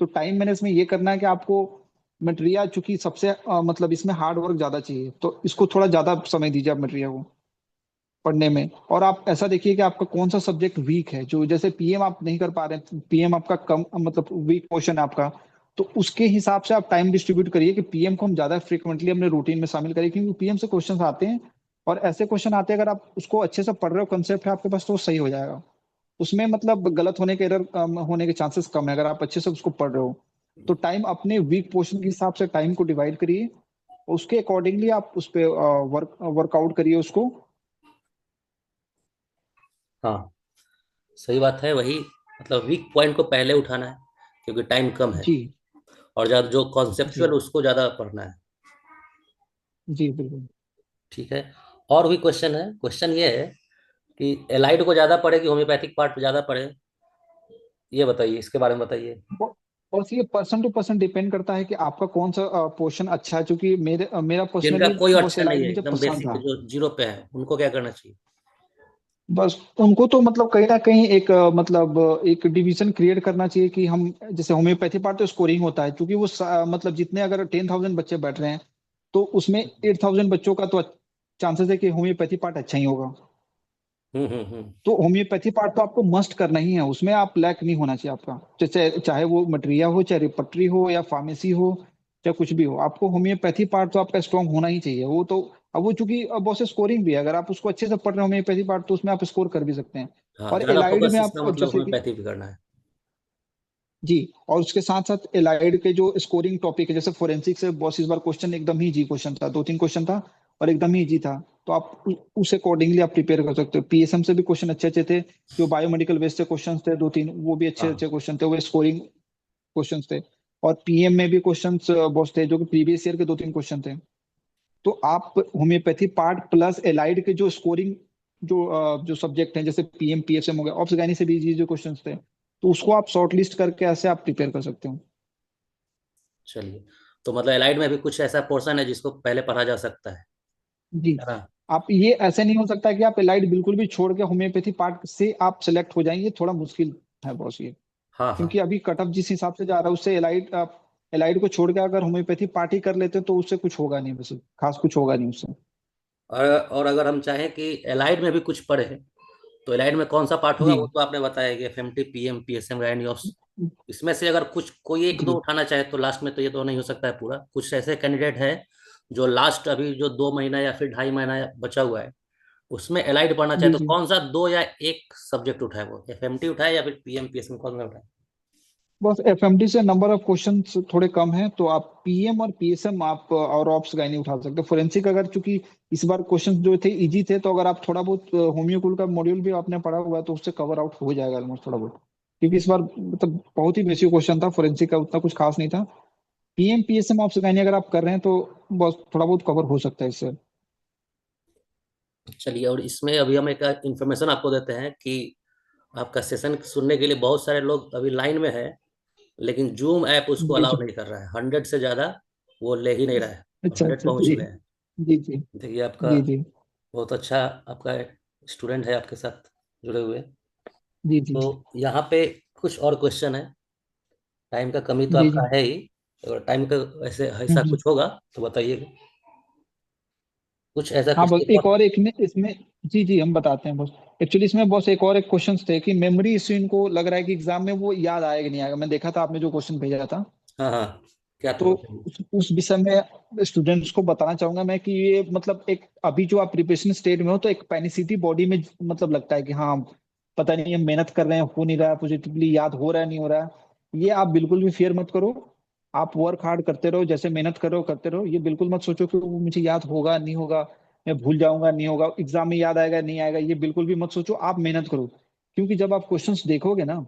तो टाइम मैनेज में ये करना है कि आपको मटेरिया, चूंकि सबसे मतलब इसमें हार्ड वर्क ज्यादा चाहिए, तो इसको थोड़ा ज्यादा समय दीजिए आप मटेरिया को पढ़ने में। और आप ऐसा देखिए कि आपका कौन सा सब्जेक्ट वीक है, जो जैसे पीएम आप नहीं कर पा रहे हैं, पीएम आपका कम मतलब वीक पोर्शन है आपका, तो उसके हिसाब से आप टाइम डिस्ट्रीब्यूट करिए कि पीएम को हम ज्यादा फ्रिक्वेंटली अपने रूटीन में शामिल करें, क्योंकि पीएम से क्वेश्चन आते हैं। और ऐसे क्वेश्चन आते हैं, अगर आप उसको अच्छे से पढ़ रहे हो, कंसेप्ट है आपके पास, तो वो सही हो जाएगा। उसमें मतलब गलत होने के, एरर होने के चांसेस कम है अगर आप अच्छे से उसको पढ़ रहे हो। तो टाइम अपने वीक पोर्शन के हिसाब से टाइम को डिवाइड करिए, उसके अकॉर्डिंगली आप उस पर वर्कआउट करिए उसको। हाँ, सही बात है वही। मतलब वीक पॉइंट को पहले उठाना है, क्योंकि टाइम कम है। जी और ज्यादा जो कॉन्सेप्चुअल जी उसको ज्यादा पढ़ना है। जी बिल्कुल। ठीक है। और भी क्वेश्चन है। क्वेश्चन ये है कि एलाइड को ज्यादा पढ़े कि होम्योपैथिक पार्ट ज्यादा पढ़े, ये बताइए, इसके बारे में बताइए। वो- और ये पर्सन टू पर्सन डिपेंड करता है कि आपका कौन सा पोर्शन अच्छा है, क्योंकि मेरा जिनका पर्सनली कोई बहुत अच्छा नहीं एलाइड है, मुझे एकदम पसंद बेसिक था। जो जीरो पे है, उनको क्या करना चाहिए? बस उनको तो मतलब कहीं ना कहीं एक मतलब एक डिवीजन क्रिएट करना चाहिए कि हम, जैसे होम्योपैथी पार्ट तो स्कोरिंग होता है, क्योंकि वो मतलब जितने अगर 10,000 बच्चे बैठ रहे हैं, तो उसमें 8,000 बच्चों का तो चांसेस है कि होम्योपैथी पार्ट अच्छा ही होगा। हम्म। तो होम्योपैथी पार्ट तो आपको मस्ट करना ही है, उसमें आप लैक नहीं होना चाहिए आपका, जैसे चाहे वो मटेरिया हो, चाहे रिपटरी हो, या फार्मेसी हो, चाहे कुछ भी हो, आपको होम्योपैथी पार्ट तो आपका स्ट्रांग होना ही चाहिए। वो तो अब वो चूंकि अब बहुत से स्कोरिंग भी है, अगर आप उसको अच्छे से पढ़ रहे हो होम्योपैथी पार्ट, तो उसमें आप स्कोर कर भी सकते हैं। हाँ, और ज्यादा एलाइड फोकस में इसका आप मतलब जैसे कि, होम्योपैथी पे करना है। जी, और उसके साथ साथ एलाइड के जो स्कोरिंग टॉपिक है, जैसे फोरेंसिक से बहुत इस बार क्वेश्चन एकदम ही इजी क्वेश्चन था, दो तीन क्वेश्चन था और एकदम ही इजी था। तो आप उस अकॉर्डिंगली आप प्रिपेयर कर सकते हो। पीएसएम से भी क्वेश्चन अच्छे अच्छे थे, जो बायोमेडिकल बेस्ड से क्वेश्चन थे दो तीन, वो भी अच्छे हाँ। अच्छे क्वेश्चन थे, वो स्कोरिंग क्वेश्चन थे। और पीएम में भी क्वेश्चन बहुत थे, जो कि प्रीवियस ईयर के दो तीन क्वेश्चन थे। तो आप होम्योपैथी पार्ट प्लस एलाइड के जो स्कोरिंग, जो सब्जेक्ट हैं, जैसे पीएम पीएसएम हो गया, ऑप्स गाइनी से भी इजी जो क्वेश्चन थे, तो उसको आप शॉर्ट लिस्ट करके ऐसे आप प्रिपेयर कर सकते हो। चलिए, तो मतलब एलाइड में भी कुछ ऐसा पोर्शन है जिसको पहले पढ़ा जा सकता जी, है ना? आप ये ऐसे नहीं हो सकता कि आप एलाइड बिल्कुल भी छोड़ के होम्योपैथी पार्ट से आप सिलेक्ट हो जाएंगे, थोड़ा मुश्किल है बॉस ये। हाँ हाँ। क्योंकि अभी कट ऑफ जिस हिसाब से जा रहा है, उससे एलाइड आप एलाइड को छोड़ के अगर होम्योपैथी पार्ट ही कर लेते तो उससे कुछ होगा नहीं, वैसे खास कुछ होगा नहीं उससे। और अगर हम चाहें कि एलाइड में भी कुछ पढ़े, तो एलाइड में कौन सा पार्ट होगा? जी वो तो आपने बताया कि एफएमटी, पीएम, पीएसएम, गायनियोस। इसमें से अगर कुछ कोई एक दो जी उठाना चाहे तो लास्ट में, तो ये तो नहीं हो सकता है पूरा। कुछ ऐसे कैंडिडेट है जो लास्ट अभी जो 2 महीना या फिर 2.5 महीना बचा हुआ है, उसमें एलाइड पढ़ना चाहे, जी तो जी। कौन सा दो या एक सब्जेक्ट उठाए? वो एफएमटी उठाए या फिर पीएम, पीएसएम, कौन सा उठाए? बस एफएमडी से नंबर ऑफ क्वेश्चंस थोड़े कम हैं, तो आप पीएम और पीएसएम आप और ऑप्स गाइनी उठा सकते हो। फोरेंसिक अगर, चूंकि इस बार क्वेश्चंस जो थे इजी थे, तो अगर आप थोड़ा बहुत होम्योकुल का मॉड्यूल भी आपने पढ़ा हुआ है, तो उससे कवर आउट हो जाएगा ऑलमोस्ट थोड़ा बहुत। क्योंकि इस बार मतलब बहुत ही बेसिक क्वेश्चन था, फोरेंसिक का उतना कुछ खास नहीं था। पीएम पीएसएम ऑप्स गाइनी अगर आप कर रहे हैं, तो बस थोड़ा बहुत कवर हो सकता है इससे। चलिए, और इसमें अभी हम एक इन्फॉर्मेशन आपको देते हैं कि आपका सेशन सुनने के लिए बहुत सारे लोग अभी लाइन में है, लेकिन जूम ऐप उसको जी अलाउ जी। नहीं कर रहा है। 100 से ज़्यादा वो ले ही नहीं रहा है। अच्छा 100 अच्छा पहुंच जी। गए हैं। जी जी। देखिए, आपका जी जी। बहुत अच्छा, आपका स्टूडेंट है आपके साथ जुड़े हुए। जी जी। तो यहाँ पे कुछ और क्वेश्चन है। टाइम का कमी तो जी जी। आपका है ही, अगर टाइम का ऐसे ऐसा हम्म। कुछ होगा तो बताइएगा। कुछ ऐसा हाँ कुछ बस एक एक और। और, एक में इसमें, जी जी हम बताते हैं बस। एक्चुअली इसमें बस एक और एक क्वेश्चन थे कि मेमोरी इश्यू, इनको लग रहा है कि एग्जाम में वो याद आएगा नहीं आएगा। मैं देखा था आपने जो क्वेश्चन भेजा था, हाँ हाँ, क्या था तो बताइए। उस विषय में स्टूडेंट्स को बताना चाहूंगा मैं कि ये मतलब एक, अभी जो आप प्रिपरेशन स्टेट में हो, तो एक पैनिसिटी बॉडी में मतलब लगता है कि हाँ, पता नहीं हम मेहनत कर रहे हैं, हो नहीं रहा है, पॉजिटिवली याद हो रहा है नहीं हो रहा है। ये आप बिल्कुल भी फियर मत करो। आप वर्क हार्ड करते रहो, जैसे मेहनत करो करते रहो। ये बिल्कुल मत सोचो कि वो मुझे याद होगा नहीं होगा, मैं भूल जाऊंगा नहीं होगा, एग्जाम में याद आएगा नहीं आएगा, ये बिल्कुल भी मत सोचो। आप मेहनत करो, क्योंकि जब आप क्वेश्चंस देखोगे ना,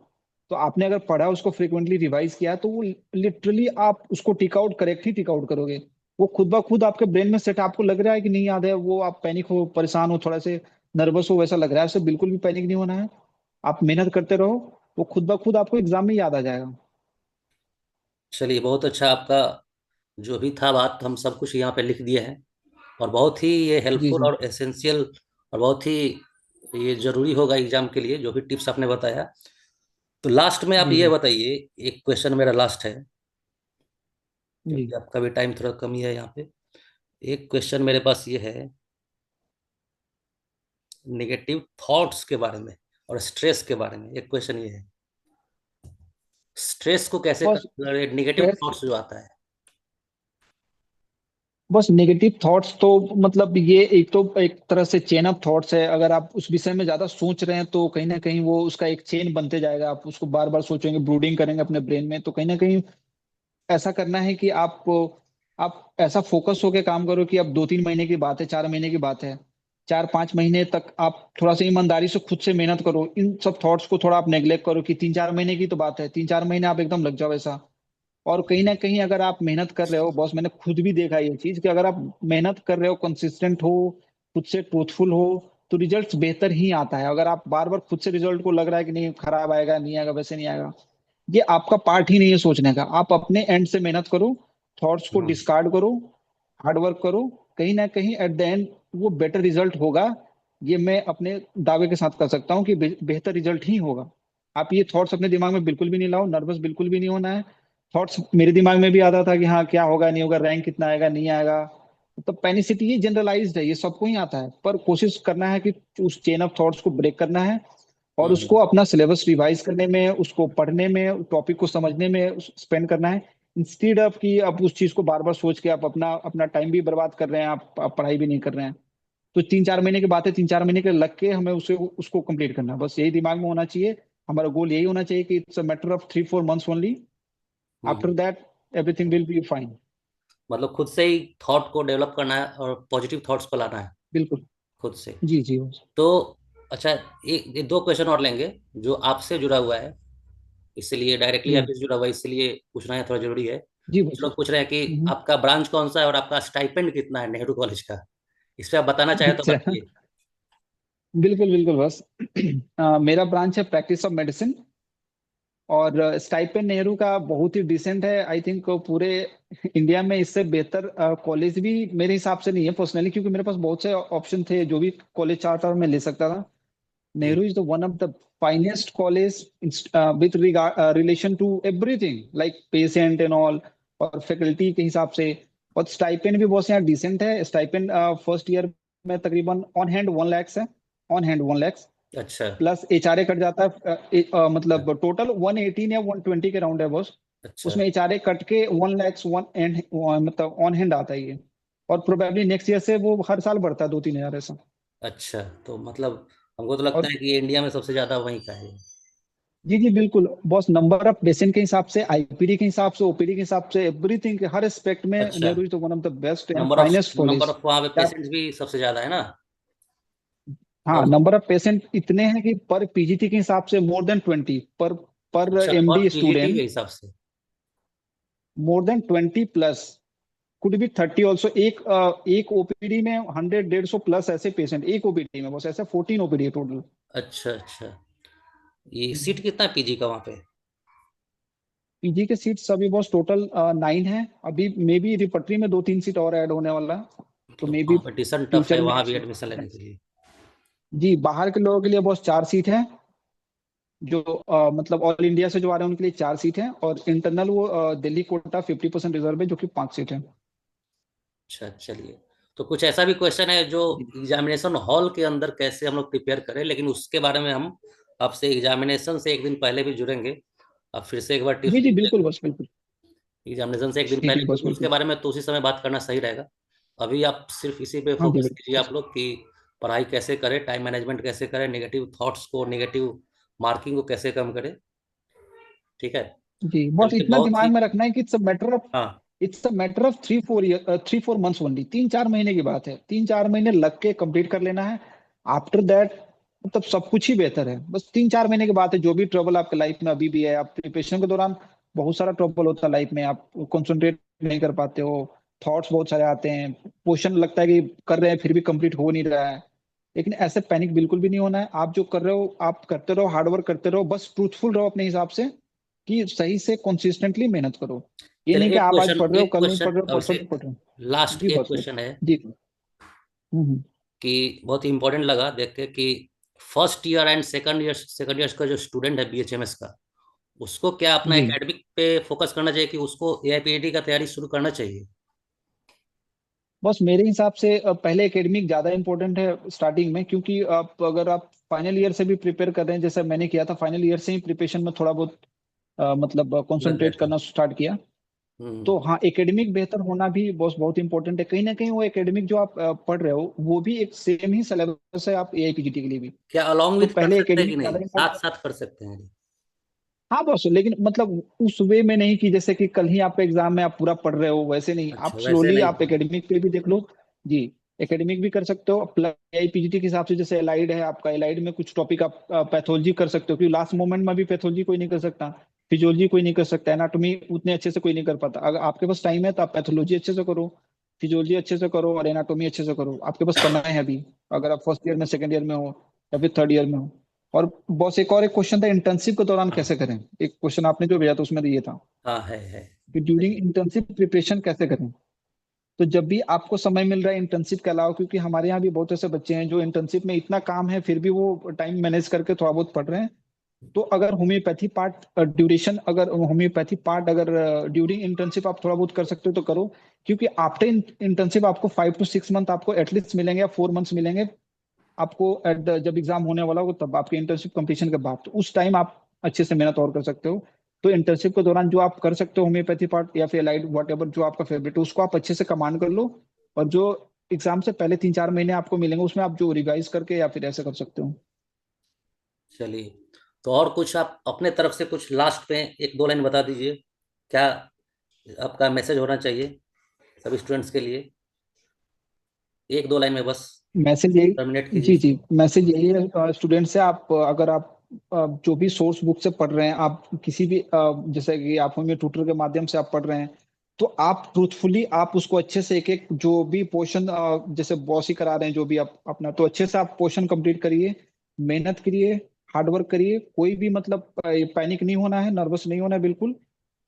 तो आपने अगर पढ़ा, उसको फ्रिक्वेंटली रिवाइज किया है, तो वो लिटरली आप उसको टिक आउट, करेक्ट ही टिक आउट करोगे। वो खुद ब खुद आपके ब्रेन में सेट, आपको लग रहा है कि नहीं याद है, वो आप पैनिक हो, परेशान हो, थोड़ा से नर्वस हो, वैसा लग रहा है, उससे बिल्कुल भी पैनिक नहीं होना है। आप मेहनत करते रहो, वो खुद ब खुद आपको एग्जाम में याद आ जाएगा। चलिए, बहुत अच्छा आपका जो भी था बात, हम सब कुछ यहाँ पे लिख दिए हैं। और बहुत ही ये जी हेल्पफुल जी। और एसेंशियल और बहुत ही ये जरूरी होगा एग्जाम के लिए, जो भी टिप्स आपने बताया। तो लास्ट में आप जी ये जी। बताइए, एक क्वेश्चन मेरा लास्ट है, जी क्योंकि आपका भी टाइम थोड़ा कम ही है यहाँ पे। एक क्वेश्चन मेरे पास ये है, नेगेटिव थॉट्स के बारे में और स्ट्रेस के बारे में। एक क्वेश्चन ये है, स्ट्रेस को कैसे बस नेगेटिव स्ट्रेस, थॉट्स जो आता है। बस नेगेटिव थॉट्स तो मतलब ये एक तो एक तरह से चेन ऑफ थॉट्स है। अगर आप उस विषय में ज्यादा सोच रहे हैं तो कहीं ना कहीं वो उसका एक चेन बनते जाएगा, आप उसको बार बार सोचेंगे, ब्रूडिंग करेंगे अपने ब्रेन में। तो कहीं ना कहीं ऐसा करना है कि आप ऐसा फोकस होके काम करो कि अब 2-3 महीने की बात है, 4 महीने की बात है, 4-5 महीने तक आप थोड़ा सा ईमानदारी से खुद से मेहनत करो। इन सब थॉट्स को थोड़ा आप नेग्लेक्ट करो कि 3-4 महीने की तो बात है, 3-4 महीने आप एकदम लग जाओ ऐसा। और कहीं ना कहीं अगर आप मेहनत कर रहे हो, बॉस मैंने खुद भी देखा ये चीज कि अगर आप मेहनत कर रहे हो, कंसिस्टेंट हो, खुद से ट्रूथफुल हो, तो रिजल्ट्स बेहतर ही आता है। अगर आप बार बार खुद से रिजल्ट को लग रहा है कि नहीं खराब आएगा, नहीं आएगा, वैसे नहीं आएगा, ये आपका पार्ट ही नहीं है सोचने का। आप अपने एंड से मेहनत करो, थॉट्स को हम्म। डिस्कार्ड करो, हार्ड वर्क करो, कहीं ना कहीं एट द एंड वो बेटर रिजल्ट होगा। ये मैं अपने दावे के साथ कर सकता हूँ कि बेहतर रिजल्ट ही होगा। आप ये थॉट्स अपने दिमाग में बिल्कुल भी नहीं लाओ, नर्वस बिल्कुल भी नहीं होना है। थॉट्स मेरे दिमाग में भी आता था कि हाँ क्या होगा, नहीं होगा, रैंक कितना आएगा, नहीं आएगा। तो पैनिसिटी ये जनरलाइज्ड है, ये सबको ही आता है, पर कोशिश करना है कि उस चेन ऑफ थॉट्स को ब्रेक करना है और उसको हम्म। अपना सिलेबस रिवाइज करने में, उसको पढ़ने में, टॉपिक को समझने में स्पेंड करना है। इंस्टीड ऑफ कि आप उस चीज को बार बार सोच के आप अपना अपना टाइम भी बर्बाद कर रहे हैं, आप पढ़ाई भी नहीं कर रहे हैं। तो 3-4 महीने की बात है, 3-4 महीने के लग के हमें उसे उसको कंप्लीट करना है, बस यही दिमाग में होना चाहिए। हमारा गोल यही होना चाहिए कि it's a matter of 3-4 months only, after hmm. That everything will be fine. मतलब खुद से ही थॉट को डेवलप करना है और पॉजिटिव थॉट्स को लाना है बिल्कुल। खुद से। जी जी। तो अच्छा, ये दो क्वेश्चन और लेंगे जो आपसे जुड़ा हुआ है, इसलिए डायरेक्टली जी आपसे जुड़ा हुआ है, इसलिए पूछना है, थोड़ा जरूरी है। जी कुछ बस। लोग पूछ रहे हैं कि आपका ब्रांच कौन सा है और आपका स्टाइपेंड कितना है नेहरू कॉलेज का। इस पे आप बताना चाहें तो अच्छा, बताइए। बिल्कुल बिल्कुल बस। मेरा ब्रांच है प्रैक्टिस ऑफ मेडिसिन, और स्टाइपेंड नेहरू का बहुत ही डिसेंट है। आई थिंक पूरे इंडिया में इससे बेहतर कॉलेज भी मेरे हिसाब से नहीं है पर्सनली, क्योंकि मेरे पास बहुत से ऑप्शन थे, जो भी कॉलेज चाहता था मैं ले सकता था। हम्म। Nehru is the one of the finest college with relation to everything like patient and all, और फैकल्टी के हिसाब से। और स्टाइपेंड भी बहुत से यहाँ डिसेंट है। स्टाइपेंड फर्स्ट ईयर में तकरीबन ऑन हैंड 1 lakhs है, ऑन हैंड 1 lakhs, अच्छा। प्लस एचआरए कट जाता है। मतलब टोटल 118 या 120 के राउंड है बॉस। अच्छा। उसमें एचआरए कट के 1 lakhs वन एंड मतलब ऑन हैंड आता है ये। और प्रोबेबली नेक्स्ट ईयर से वो हर साल बढ़ता है 2-3 हजार ऐसा। अच्छा, तो मतलब हमको तो लगता और है कि ये इंडिया में सबसे ज्यादा वहीं का है। जी जी बिल्कुल बॉस, नंबर ऑफ पेशेंट के हिसाब से, आईपीडी के हिसाब से, ओपीडी के हिसाब से, एवरीथिंग के हर एस्पेक्ट में अच्छा, Nehru is one of the best and number of finest number college. Of वहाँ पे पेशेंट्स भी सबसे ज्यादा है ना। हाँ, और नंबर ऑफ पेशेंट इतने हैं कि पर पीजीटी के हिसाब से मोर देन 20, पर पर अच्छा, और एमडी पीजीटी के स्टूडेंट हिसाब से। More than 20 plus, could be 30 also. एक ओपीडी में 100-150 प्लस ऐसे पेशेंट एक ओपीडी में, बस ऐसे 14 ओपीडी है टोटल। अच्छा अच्छा, ये सीट कितना है पीजी का वहाँ पे। पीजी के सीट्स अभी बस टोटल 9 है। अभी मे बी रिपटरी में 2-3 सीट और ऐड होने वाला है, तो तो मे बी कंपटीशन टफ है फ्यूचर में वहाँ भी एक्सपेक्ट एडमिशन कर रहे लेने हैं। के लिए। जी, बाहर के लोगों के लिए बस 4 सीट है, जो मतलब ऑल इंडिया से जो आ रहे हैं उनके लिए 4 सीट है, और इंटरनल वो दिल्ली कोटा 50% रिजर्व है, जो कि 5 सीट है। अच्छा, चलिए। तो कुछ ऐसा भी क्वेश्चन है जो जी एग्जामिनेशन हॉल के अंदर कैसे हम लोग प्रिपेयर करें, लेकिन उसके बारे में हम आपसे एग्जामिनेशन से एक दिन पहले भी जुड़ेंगे। आप फिर से एक बार टिप्स जी जी दीजिए। बिल्कुल बस, बिल्कुल। एग्जामिनेशन से एक दिन जी पहले, जी बस, क्योंकि उसके बिल्कुल। बारे में तो उसी समय बात करना सही रहेगा। अभी आप सिर्फ इसी पे हाँ जी फोकस कीजिए, बिल्कुल। आप लोग कि पढ़ाई कैसे करें, टाइम मैनेजमेंट कैसे करें, नेगेटिव थॉट्स को, नेगेटिव मार्किंग को कैसे कम करें। ठीक है। जी, बस चलिए, इतना बहुत दिमाग ही। में रखना है कि हाँ। It's a matter of 3-4 year, 3-4 months only, 3-4 महीने की बात है, 3-4 महीने लग के कंप्लीट कर लेना है। आफ्टर दैट मतलब सब कुछ ही बेहतर है। बस 3-4 महीने की बात है। जो भी ट्रबल आपके लाइफ में अभी भी है, आप प्रिपरेशन के दौरान बहुत सारा ट्रबल होता है लाइफ में, आप कंसंट्रेट नहीं कर पाते हो, थॉट्स बहुत सारे आते हैं, क्वेश्चन लगता है कि कर रहे हैं फिर भी कंप्लीट हो नहीं रहा है, लेकिन ऐसे पैनिक बिल्कुल भी नहीं होना है। आप जो कर रहे हो आप करते रहो, हार्डवर्क करते रहो, बस ट्रूथफुल रहो अपने हिसाब से, कि सही से कंसिस्टेंटली मेहनत करो। ये नहीं चलिए कि आप आज पढ़ रहे हो एक कल नहीं क्वेश्चन पढ़ रहे हो परसों नहीं अभिषेक, पढ़ रहे हो। लास्ट जी एक बस बस। क्वेश्चन है जी। हम्म। कि बहुत ही इंपॉर्टेंट लगा देख के कि first year and second year का जो स्टूडेंट है बीएचएमएस का, उसको क्या अपना जी एकेडमिक पे फोकस करना चाहिए कि उसको एआईपीएटी का तैयारी शुरू करना चाहिए? बस मेरे हिसाब से पहले एकेडमिक ज्यादा इंपॉर्टेंट है स्टार्टिंग में, क्योंकि आप अगर आप फाइनल ईयर से भी प्रिपेयर कर रहे हैं, जैसे मैंने किया था, फाइनल ईयर से ही प्रिपरेशन में थोड़ा बहुत मतलब लग गए कंसंट्रेट थे। करना स्टार्ट किया। हम्म। तो हाँ, एकेडमिक बेहतर होना भी बहुत बहुत इंपॉर्टेंट है। कहीं ना कहीं वो एकेडमिक जो आप पढ़ रहे हो वो भी एक सेम ही सिलेबस है आप एआईपीजीटी के लिए भी। क्या अलोंग तो विथ कर पहले सकते हैं कि एकेडमिक ज्यादा नहीं, साथ इंपॉर्टेंट। साथ कर सकते हैं? हाँ बस, लेकिन मतलब उस वे में नहीं कि जैसे कि कल ही आपका एग्जाम है आप पूरा पढ़ रहे हो, वैसे नहीं। अच्छा, आप वैसे स्लोली नहीं आप पढ़ना। एकेडमिक पे भी देख लो। जी। एकेडमिक भी कर सकते हो प्लस आईपीजीटी के हिसाब से, जैसे एलाइड है आपका, एलाइड में कुछ टॉपिक आप पैथोलॉजी कर सकते हो, क्योंकि लास्ट मोमेंट में भी पैथोलॉजी कोई नहीं कर सकता, फिजियोलॉजी कोई नहीं कर सकता, एनाटॉमी उतने अच्छे से कोई नहीं कर पाता। अगर आपके पास टाइम है तो आप पैथोलॉजी अच्छे से करो, फिजियोलॉजी अच्छे से करो और एनाटॉमी अच्छे से करो। आपके पास समय है अभी, अगर आप फर्स्ट ईयर में, सेकंड ईयर में हो या फिर थर्ड ईयर में हो। और बॉस एक और एक क्वेश्चन था, इंटर्नशिप के दौरान हाँ कैसे करें। एक क्वेश्चन आपने जो भेजा था उसमें तो ये था हाँ, है। कि ड्यूरिंग इंटर्नशिप प्रिपरेशन कैसे करें। तो जब भी आपको समय मिल रहा है इंटर्नशिप के अलावा, क्योंकि हमारे यहाँ भी बहुत ऐसे बच्चे हैं जो इंटर्नशिप में इतना काम है फिर भी वो टाइम मैनेज करके थोड़ा बहुत पढ़ रहे हैं। तो अगर होम्योपैथी पार्ट ड्यूरेशन, अगर होम्योपैथी पार्ट अगर ड्यूरिंग इंटर्नशिप आप थोड़ा बहुत कर सकते हो तो करो। क्योंकि आफ्टर इंटर्नशिप आपको 5 to 6 मंथ आपको एटलीस्ट मिलेंगे, या 4 मंथ्स मिलेंगे आपको जब एग्जाम होने वाला हो तब, आपके इंटर्नशिप कंप्लीशन के बाद। तो उस टाइम आप अच्छे से मेहनत और कर सकते हो। तो इंटर्नशिप के दौरान जो आप कर सकते हो होम्योपैथी पार्ट या फिर लाइट वट एवर जो आपका फेवरेट है उसको आप अच्छे से कमांड कर लो। और जो एग्जाम से पहले 3-4 महीने आपको मिलेंगे उसमें आप जो रिवाइज करके या फिर ऐसे कर सकते हो। चलिए, तो और कुछ आप अपने तरफ से कुछ लास्ट में एक दो लाइन बता दीजिए, क्या आपका मैसेज होना चाहिए सभी स्टूडेंट्स के लिए, एक दो लाइन में बस मैसेज टर्मिनेट यही, कीजिए जी इसको। जी, मैसेज यही है स्टूडेंट से। आप अगर आप जो भी सोर्स बुक से पढ़ रहे हैं, आप किसी भी जैसे कि आप होंगे ट्यूटर के माध्यम से आप पढ़ रहे हैं, तो आप ट्रूथफुली आप उसको अच्छे से एक एक जो भी पोर्शन, जैसे बॉस ही करा रहे हैं जो भी आप अपना, तो अच्छे से आप पोर्शन कंप्लीट करिए, मेहनत करिए, हार्डवर्क करिए। कोई भी मतलब पैनिक नहीं होना है, नर्वस नहीं होना है बिल्कुल।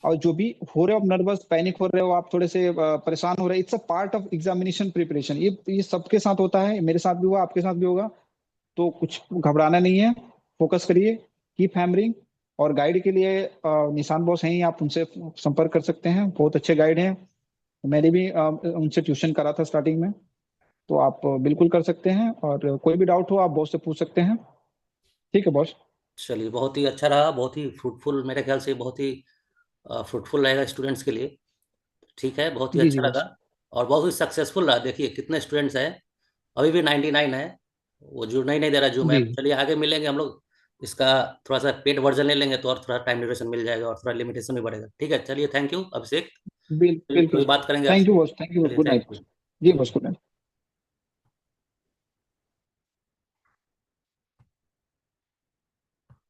और जो भी हो रहे हो आप नर्वस पैनिक हो रहे हो, आप थोड़े से परेशान हो रहे हैं, it's a part of examination preparation. ये सबके साथ होता है, मेरे साथ भी हुआ, आपके साथ भी होगा। तो कुछ घबराना नहीं है, फोकस करिए, कीप हैमरिंग। और गाइड के लिए निशान बॉस हैं ही, आप उनसे संपर्क कर सकते हैं, बहुत अच्छे गाइड हैं। मैंने भी उनसे ट्यूशन करा था स्टार्टिंग में। तो आप बिल्कुल कर सकते हैं, और कोई भी डाउट हो आप बॉस से पूछ सकते हैं। ठीक है बॉस। चलिए, बहुत ही अच्छा रहा, बहुत ही फ्रूटफुल, मेरे ख्याल से बहुत ही फ्रूटफुल रहेगा स्टूडेंट्स के लिए। ठीक है, बहुत ही जी जी अच्छा लगा बॉस। और बहुत ही सक्सेसफुल रहा। देखिए कितने स्टूडेंट्स हैं, अभी भी 99 है, वो जुड़ना ही नहीं दे रहा जूम जी ऐप। चलिए आगे मिलेंगे हम लोग, इसका थोड़ा सा पेड वर्जन ले लेंगे तो और थोड़ा टाइम ड्यूरेशन मिल जाएगा और थोड़ा लिमिटेशन भी बढ़ेगा। ठीक है, चलिए, थैंक यू अभिषेक। फिर बिल्कुल। कभी बात करेंगे थैंक आपसे। यू बॉस, थैंक यू, चलिए, गुड थैंक नाइट। यू। जी बॉस, गुड नाइट।